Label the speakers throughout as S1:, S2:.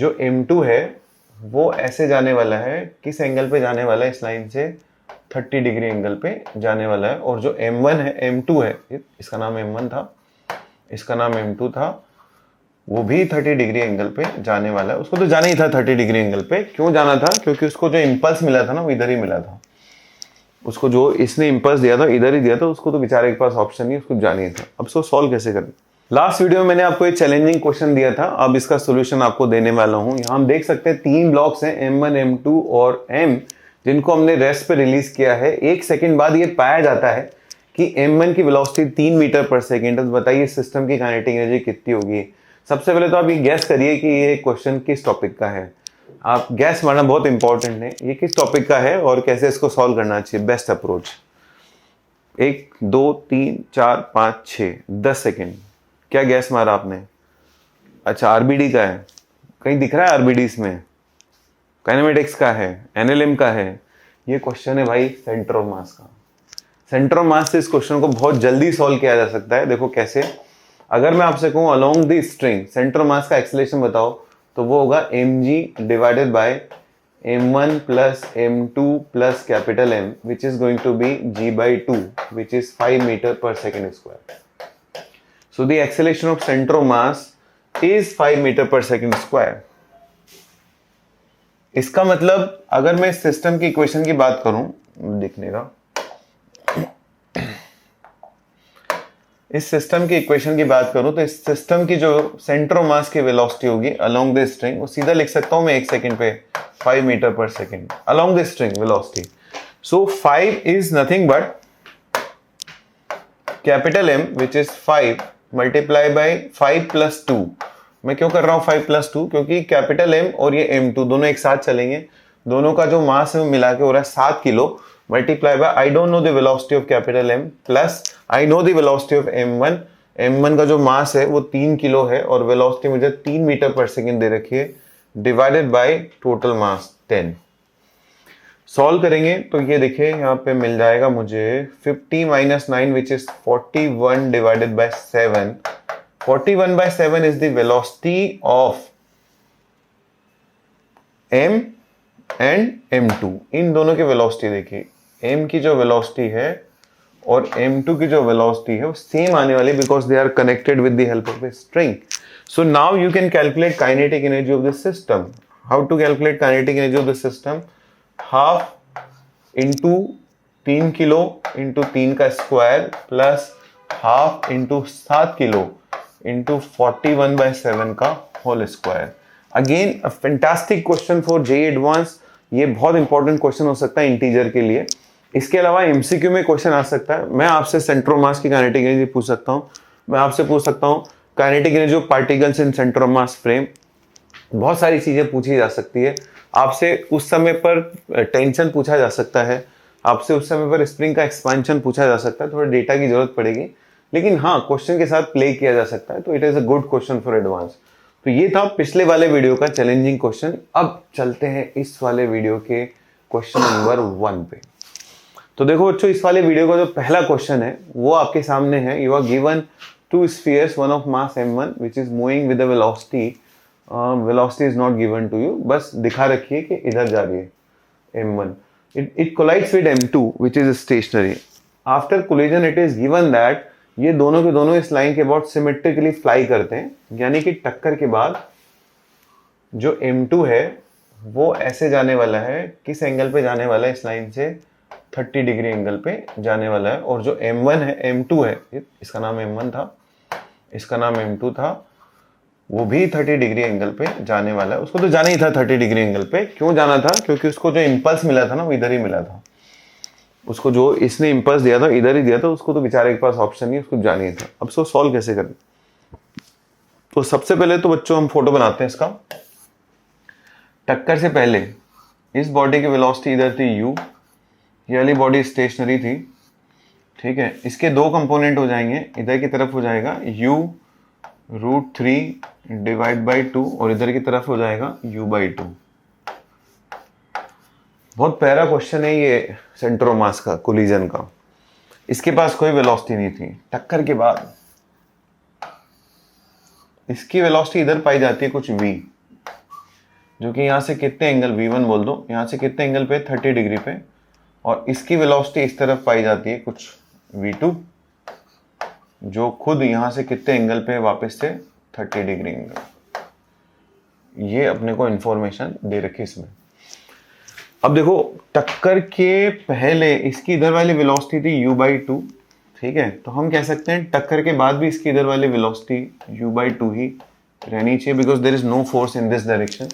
S1: जो M2 है वो ऐसे जाने वाला है, किस एंगल पे जाने वाला है, इस लाइन से 30 डिग्री एंगल पे जाने वाला है। और जो M1 है, M2 है, इसका नाम M1 था, इसका नाम M2 था, वो भी 30 डिग्री एंगल पे जाने वाला है। उसको तो जाना ही था 30 डिग्री एंगल पे। क्यों जाना था? क्योंकि उसको जो इम्पल्स मिला था ना, वो इधर ही मिला था। उसको जो इसने इम्पल्स दिया था इधर ही दिया था, उसको तो बेचारे के पास ऑप्शन नहीं, उसको जाना ही था। अब इसको सॉल्व कैसे करें? लास्ट वीडियो में मैंने आपको एक चैलेंजिंग क्वेश्चन दिया था, अब इसका सोल्यूशन आपको देने वाला हूं। यहाँ हम देख सकते हैं 3 ब्लॉक्स हैं, M1, M2 और M, जिनको हमने रेस्ट पे रिलीज किया है। 1 सेकंड बाद ये पाया जाता है कि M1 की वेलोसिटी 3 मीटर पर सेकेंड है। तो बताइए सिस्टम की काइनेटिक एनर्जी कितनी होगी? सबसे पहले तो आप ये गैस करिए कि ये क्वेश्चन किस टॉपिक का है। आप गैस मारना बहुत इंपॉर्टेंट है, ये किस टॉपिक का है और कैसे इसको सॉल्व करना चाहिए, बेस्ट अप्रोच। 1 2 3 4 5 6 10 सेकेंड। क्या गैस मारा आपने? अच्छा, आरबीडी का है। कहीं दिख रहा है आरबीडी इसमें? काइनेमेटिक्स का है, एनएलएम का है। ये क्वेश्चन है भाई सेंटर ऑफ मास का। सेंटर ऑफ मास से इस क्वेश्चन को बहुत जल्दी सॉल्व किया जा सकता है। देखो कैसे। अगर मैं आपसे कहूं along the string center of mass का एक्सेलरेशन बताओ, तो वो होगा mg divided by m1 plus m2 plus capital M, which is going to be g/2, which is 5 meter per second square. So the acceleration of center of mass is 5 meter per second square. इसका मतलब अगर मैं इस system की equation की बात करूं, दिखने का, इस सिस्टम की इक्वेशन की बात करूं तो इस सिस्टम की जो सेंटर ऑफ मास की वेलोसिटी होगी अलोंग द स्ट्रिंग, वो सीधा लिख सकता हूं मैं 1 सेकेंड पे 5 meter per second along the string velocity. So 5 is nothing but capital M, which is 5 multiply by 5 plus 2। मैं क्यों कर रहा हूं 5 प्लस 2? क्योंकि कैपिटल M और ये M2 दोनों एक साथ चलेंगे। दोनों का जो मास है वो मिला के हो रहा है 7 kilo, multiply by I don't know the velocity of capital M plus I know the velocity of M1। M1 का जो मास है वो 3 किलो है और वेलोसिटी मुझे 3 मीटर पर सेकेंड दे रखी है, divided by total mass 10। Solve करेंगे तो ये देखिए यहाँ पे मिल जाएगा मुझे 50 minus 9 which is 41 divided by 7। 41 by 7 is the velocity of M and M2। इन दोनों की वेलोसिटी देखिए, M की जो वेलोसिटी है और M2 की जो वेलोसिटी है वो सेम आने वाली, because they are connected with the help of the string. So now you can calculate kinetic energy of the system. How to calculate kinetic energy of the system? Half into 3 kilo into 3 का square plus half into 7 kilo into 41 by 7 का whole square. Again a fantastic question for JEE advance. ये बहुत important question हो सकता है integer के लिए। इसके अलावा एमसीक्यू में क्वेश्चन आ सकता है। मैं आपसे सेंटर ऑफ मास की काइनेटिक एनर्जी पूछ सकता हूँ, मैं आपसे पूछ सकता हूँ kinetic energy of particles in centre of mass frame. बहुत सारी चीजें पूछी जा सकती है आपसे। उस समय पर टेंशन पूछा जा सकता है आपसे, उस समय पर स्प्रिंग का एक्सपेंशन पूछा जा सकता है। थोड़ा डेटा की जरूरत पड़ेगी, लेकिन हाँ क्वेश्चन के साथ प्ले किया जा सकता है। तो it is a good question for advance. तो ये था पिछले वाले वीडियो का चैलेंजिंग क्वेश्चन। अब चलते हैं इस वाले वीडियो के क्वेश्चन नंबर 1 पे। तो देखो बच्चों, इस वाले वीडियो का जो पहला क्वेश्चन है वो आपके सामने है। You are given 2 spheres, one of mass m1 which is moving with the velocity, velocity is not given to you, बस दिखा रखिए कि इधर जा रही है m1। it collides with m2 which is stationary. After collision it is given that ये दोनों के दोनों इस लाइन के बहुत सिमेट्रिकली फ्लाई करते हैं, यानी कि टक्कर के बाद जो m2 है वो ऐसे जाने वाला है, किस एंगल पे जाने वाला है, इस लाइन से 30 डिग्री एंगल पे जाने वाला है। और जो m1 है, m2 है, इसका नाम m1 था, इसका नाम m2 था, वो भी 30 डिग्री एंगल पे जाने वाला है। उसको तो जाना ही था 30 डिग्री एंगल पे। क्यों जाना था? क्योंकि उसको जो इंपल्स मिला था ना वो इधर ही मिला था। उसको जो इसने इंपल्स दिया था इधर ही दिया था, उसको तो बेचारे के पास ऑप्शन नहीं, उसको जाना ही था। अब इसको सॉल्व कैसे करें? तो सबसे पहले तो बच्चों हम फोटो बनाते हैं इसका। टक्कर से पहले इस बॉडी की वेलोसिटी इधर थी u, ये वाली बॉडी स्टेशनरी थी, ठीक है। इसके 2 कंपोनेंट हो जाएंगे, इधर की तरफ हो जाएगा u√3 डिवाइड बाई 2 और इधर की तरफ हो जाएगा u/2। बहुत प्यारा क्वेश्चन है ये सेंटर ऑफ मास का, कोलिजन का। इसके पास कोई वेलोसिटी नहीं थी टक्कर के बाद। इसकी वेलोसिटी इधर पाई जाती है कुछ v, जो कि यहाँ से कितने एंगल V1 बोल दो, यहाँ से कितने एंगल पे 30 डिग्री पे, और इसकी वेलोसिटी इस तरफ पाई जाती है कुछ V2 जो खुद यहाँ से कितने एंगल पे वापस से 30 डिग्री एंगल। ये अपने को इंफॉर्मेशन दे रखी इसमें। अब देखो टक्कर के पहले इसकी इधर वाली वेलोसिटी थी u/2, ठीक है, तो हम कह सकते हैं टक्कर के बाद भी इसकी इधर वाली वेलोसिटी u/2 ही रहनी चाहिए because there is no force in this direction.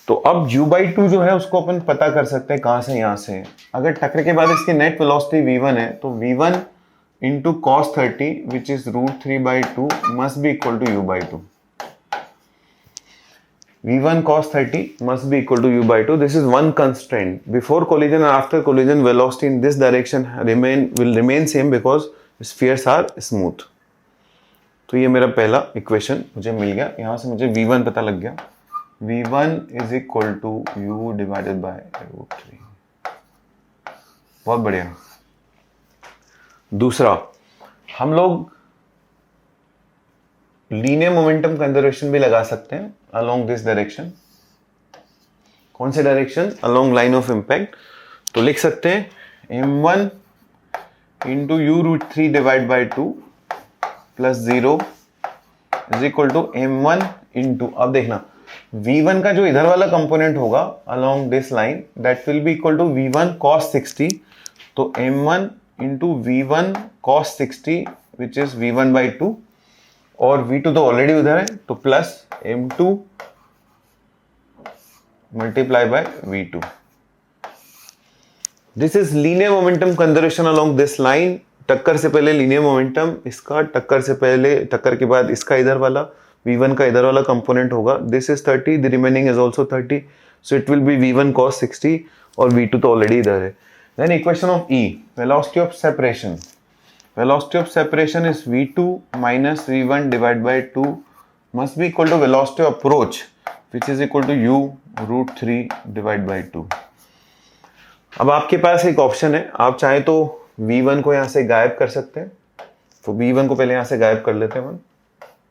S1: तो अब u/2 जो है उसको अपन पता कर सकते हैं कहाँ से, यहाँ से। अगर टक्कर के बाद इसकी नेट वेलोसिटी v1 है तो v1 into cos 30 which is √3/2 must be equal to u/2. v1 cos 30 must be equal to u/2. This is one constraint. Before collision and after collision velocity in this direction will remain same because spheres are smooth. तो ये मेरा पहला equation मुझे मिल गया। यहाँ से मुझे v1 पता लग गया, v1 is equal to u divided by √3। बहुत बढ़िया। दूसरा, हम लोग लीनियर मोमेंटम कंजर्वेशन भी लगा सकते हैं अलोंग दिस डायरेक्शन। कौन से direction? Along line of impact. तो लिख सकते हैं m1 into u√3 divide by 2 plus 0 is equal to m1 into, अब देखना v1 का जो इधर वाला कंपोनेंट होगा along this line that will be equal to v1 cos 60। तो m1 into v1 cos 60 which is v1/2, और v2 तो ऑलरेडी उधर है तो plus m2 multiply by v2। This is linear momentum conservation along this line. टक्कर से पहले linear momentum इसका, टक्कर से पहले, टक्कर के बाद इसका इधर वाला v1 का इधर वाला कंपोनेंट होगा। This is 30, the remaining is also 30, so it will B v1 cos 60 और v2 तो ऑलरेडी इधर है। Then equation of E, velocity of separation. Velocity of separation is v2 minus v1 divided by 2 must be equal to velocity of approach which is equal to u√3 divided by 2. अब आपके पास एक option है, आप चाहे तो v1 को यहाँ से गायब कर सकते हैं। तो v1 को पहले यहाँ से गायब कर लेते हैं।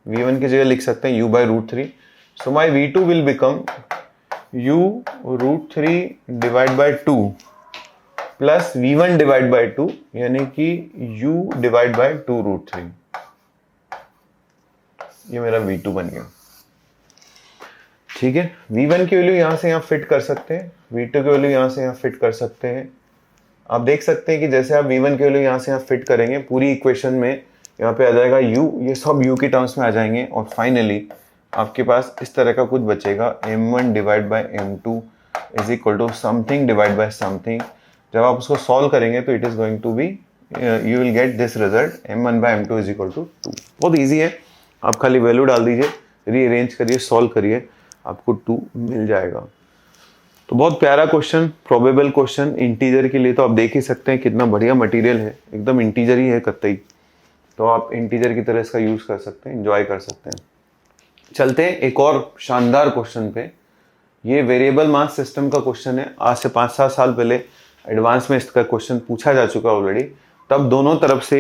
S1: v1 की जगह लिख सकते हैं u/√3। So my v2 will become u√3 divided by 2 plus v1 divide by 2 यानी कि u डिवाइड बाई 2√3। ये मेरा v2 बन गया, ठीक है। v1 की वैल्यू यहां से यहां फिट कर सकते हैं, v2 की वैल्यू यहां से यहां फिट कर सकते हैं। आप देख सकते हैं कि जैसे आप v1 की वैल्यू यहां से यहां फिट करेंगे पूरी इक्वेशन में यहाँ पे आ जाएगा u, ये सब u की टर्म्स में आ जाएंगे और फाइनली आपके पास इस तरह का कुछ बचेगा m1 divide by m2 is equal to something divide by something. जब आप उसको सॉल्व करेंगे तो it is going to be, you will get this result m1 by m2 is equal to 2। बहुत इजी है, आप खाली वैल्यू डाल दीजिए, रीअरेंज करिए, सॉल्व करिए, आपको 2 मिल जाएगा। तो बहुत प्यारा क्वेश्चन, प्रोबेबल क्वेश्चन इंटीजर के लिए। तो आप देख ही सकते हैं कितना बढ़िया मटेरियल है, एकदम इंटीजर ही है कतई। तो आप इंटीजर की तरह इसका यूज कर सकते हैं, एंजॉय कर सकते हैं। चलते हैं एक और शानदार क्वेश्चन पे। ये वेरिएबल मास सिस्टम का क्वेश्चन है। आज से 5-7 साल पहले एडवांस में इसका क्वेश्चन पूछा जा चुका ऑलरेडी। तब दोनों तरफ से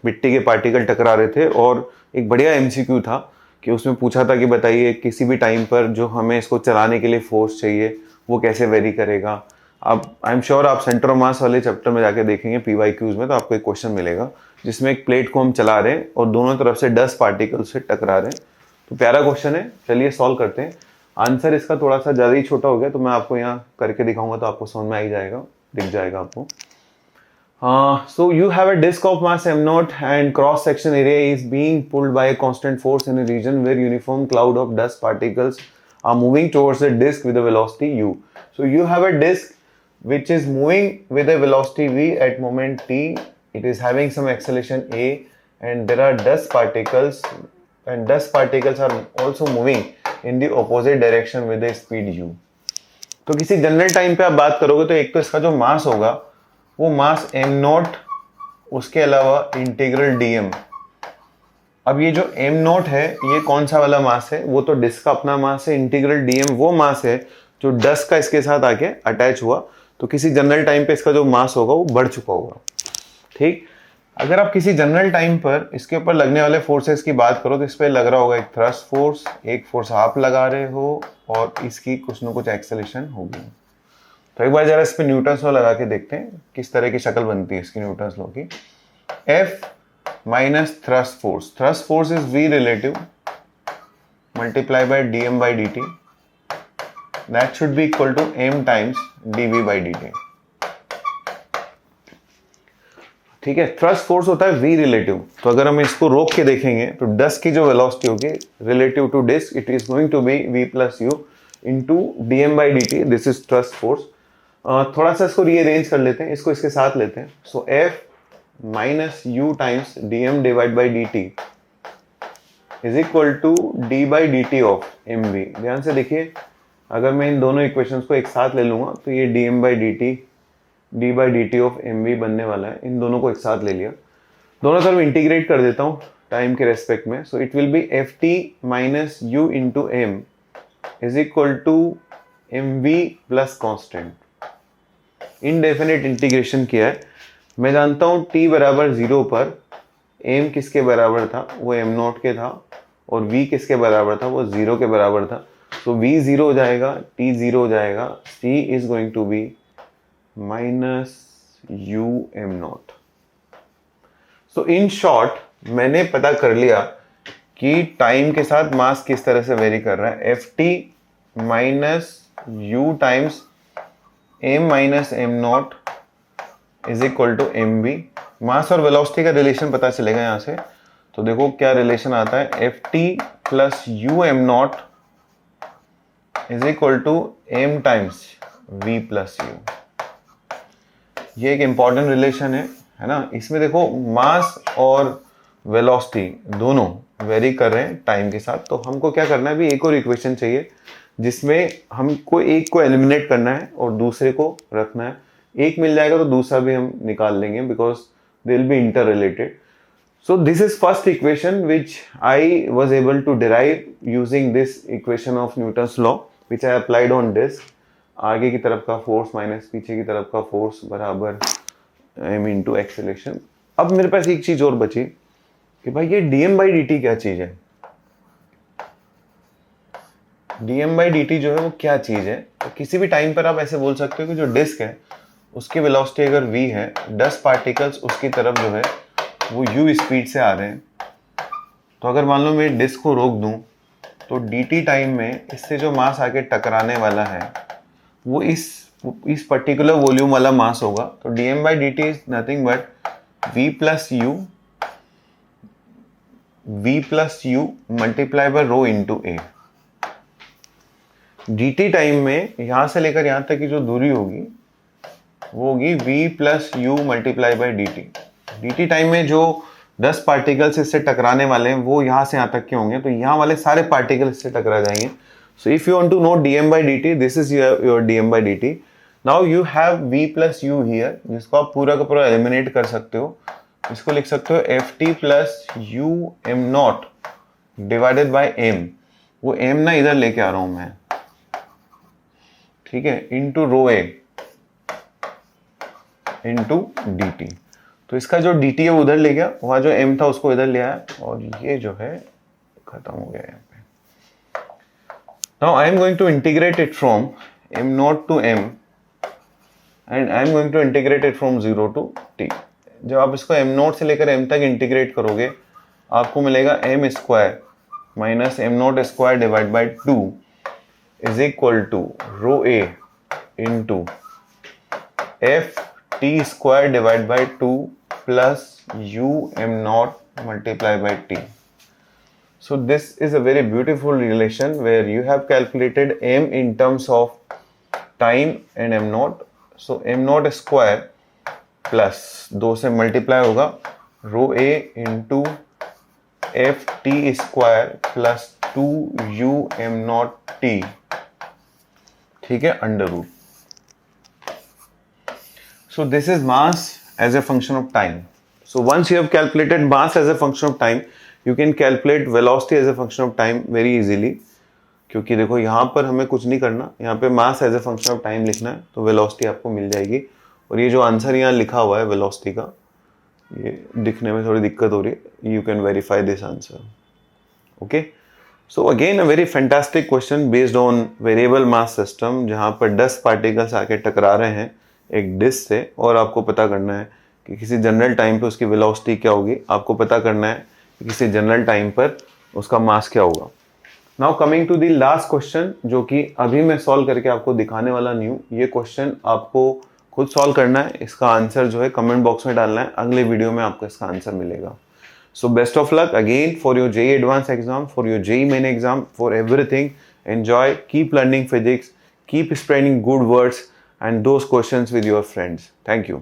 S1: मिट्टी के पार्टिकल टकरा रहे थे और एक बढ़िया एमसीक्यू था कि उसमें पूछा था कि बताइए किसी भी टाइम पर जो हमें इसको चलाने के लिए फोर्स चाहिए वो कैसे वेरी करेगा। अब आई एम श्योर आप सेंटर ऑफ मास वाले चैप्टर में जाके देखेंगे PYQs में, तो आपको एक क्वेश्चन मिलेगा जिसमें एक प्लेट को हम चला रहे हैं और दोनों तरफ से 10 पार्टिकल से टकरा रहे हैं। तो प्यारा क्वेश्चन है, चलिए सॉल्व करते हैं। आंसर इसका थोड़ा सा ज़्यादा ही छोटा हो गया तो मैं आपको यहाँ करके दिखाऊंगा तो आपको समझ में आ ही जाएगा, दिख जाएगा आपको। So you have a disk of mass m0 and cross section area is being pulled by a constant force in a region where uniform cloud of dust particles are moving towards the disk with a velocity u. So you have a disk which is moving with a velocity v at moment t. It is having some acceleration a and there are dust particles and dust particles are also moving in the opposite direction with a speed u. तो किसी general time पे आप बात करोगे तो एक तो इसका जो मास होगा वो मास m0, उसके अलावा इंटीग्रल dm। अब ये जो m0 है ये कौन सा वाला मास है? वो तो डिस्क का अपना मास है। इंटीग्रल dm वो मास है जो डस्ट का इसके साथ आके अटैच हुआ। तो किसी जनरल टाइम पे इसका जो मास होगा वो बढ़ चुका होगा, ठीक। अगर आप किसी जनरल टाइम पर इसके ऊपर लगने वाले फोर्सेस की बात करो तो इस पर लग रहा होगा एक थ्रस्ट फोर्स, एक फोर्स आप लगा रहे हो और इसकी कुछ ना कुछ एक्सेलेरेशन होगी। तो एक बार जरा इस पर न्यूटन्स लॉ लगा के देखते हैं किस तरह की शक्ल बनती है इसकी न्यूटन्स लॉ की। F minus thrust force is V relative multiply by dm by dt, that should be equal to m times dv by dt। ठीक है, थ्रस्ट फोर्स होता है V रिलेटिव, तो अगर हम इसको रोक के देखेंगे तो डिस्क की जो वेलोसिटी होगी relative to disc it is going to be V plus u into dm by dt, this is thrust force. थोड़ा सा इसको रीअरेंज कर लेते हैं, इसको इसके साथ लेते हैं। So F minus u times dm divide by dt is equal to d by dt of mv। ध्यान से देखिए, अगर मैं इन दोनों इक्वेशंस को एक साथ ले लूंगा तो ये dm बाई dt d by dt of mv बनने वाला है। इन दोनों को एक साथ ले लिया, दोनों तरफ इंटीग्रेट कर देता हूँ टाइम के रेस्पेक्ट में। So it will be ft minus u into m is equal to mv plus constant. Indefinite integration किया है, मैं जानता हूँ t बराबर 0 पर m किसके बराबर था, वो m नॉट के था, और v किसके बराबर था, वो 0 के बराबर था। सो v 0 हो जाएगा, t 0 हो जाएगा, c is going to be minus u m naught. So in short मैंने पता कर लिया कि टाइम के साथ मास किस तरह से वेरी कर रहा है। ft minus u times m minus m naught is equal to mv। Mass और वेलोसिटी का रिलेशन पता चलेगा यहाँ से, तो देखो क्या रिलेशन आता है, ft plus u m naught is equal to m times v plus u. ये एक इंपॉर्टेंट रिलेशन है ना। इसमें देखो मास और वेलोसिटी दोनों वेरी कर रहे हैं टाइम के साथ, तो हमको क्या करना है, अभी एक और इक्वेशन चाहिए जिसमें हमको एक को एलिमिनेट करना है और दूसरे को रखना है। एक मिल जाएगा तो दूसरा भी हम निकाल लेंगे because they will be interrelated. So this is first equation which I was able to derive using this equation of Newton's law which I applied on disc. आगे की तरफ का फोर्स माइनस पीछे की तरफ का फोर्स बराबर m into acceleration. अब मेरे पास एक चीज और बची कि भाई ये dm बाई dt क्या चीज है। dm बाई dt जो है वो क्या चीज है, तो किसी भी टाइम पर आप ऐसे बोल सकते हो कि जो डिस्क है उसकी वेलोसिटी अगर v है, 10 पार्टिकल्स उसकी तरफ जो है वो u स्पीड से आ रहे हैं। तो अगर मान लो मैं डिस्क को रोक दूं तो dt टाइम में इससे जो मास आके टकराने वाला है वो इस पर्टिकुलर वॉल्यूम वाला मास होगा। तो dm बाई dt is nothing but v plus u multiply by rho into A. dt time में यहां से लेकर यहां तक की जो दूरी होगी वो होगी v plus u multiply bye dt time में जो 10 पार्टिकल्स इससे टकराने वाले हैं वो यहां से यहां तक के होंगे, तो यहां वाले सारे पार्टिकल इससे टकरा जाएंगे। So if you want to know dm by dt, this is your dm by dt. Now you have v plus u here, जिसको आप पूरा का पूरा एलिमिनेट कर सकते हो। इसको लिख सकते हो ft plus u m not divided by m। वो m ना इधर लेके आ रहा हूं मैं, ठीक है, into rho A into dt। तो इसका जो dt है वो उधर ले गया, वहां जो m था उसको इधर ले आया और ये जो है खत्म हो गया यहाँ पे। Now I am going to integrate it from m naught to m and I am going to integrate it from 0 to t। जब आप इसको m नॉट से लेकर m तक इंटीग्रेट करोगे आपको मिलेगा m square minus m naught square divide by 2 is equal to rho A into F T square divide by 2 plus u m naught multiply by t। So this is a very beautiful relation where you have calculated m in terms of time and m naught. So m naught square plus 2 से multiply होगा रो a into f t square plus 2 u m naught t, ठीक है, under root. So this is mass as a function of time. So once you have calculated mass as a function of time, you can calculate velocity as a function of time very easily। क्योंकि देखो यहाँ पर हमें कुछ नहीं करना, यहाँ पे mass as a function of time लिखना है तो वेलोसिटी आपको मिल जाएगी। और ये जो आंसर यहाँ लिखा हुआ है वेलोसिटी का, ये दिखने में थोड़ी दिक्कत हो रही है, you can verify this answer. Okay, so again a very fantastic question based on variable mass system, जहाँ पर 10 पार्टिकल्स आके टकरा रहे हैं एक डिस्क से, और आपको पता करना है कि किसी जनरल टाइम पे उसकी वेलोसिटी क्या होगी. आपको पता करना है कि किसी जनरल टाइम पर उसका मास क्या होगा. Now coming to the last question, जो कि अभी मैं सॉल्व करके आपको दिखाने वाला नहीं हूँ. ये क्वेश्चन आपको खुद सॉल्व करना है. इसका आंसर जो है कमेंट बॉक्स में डालना है. अगले वीडियो में आपको इसका आंसर मिलेगा. So best of luck again for your JEE Advanced exam, for your JEE Main exam, for everything. Enjoy, keep learning physics, keep spreading good words and those questions with your friends. Thank you.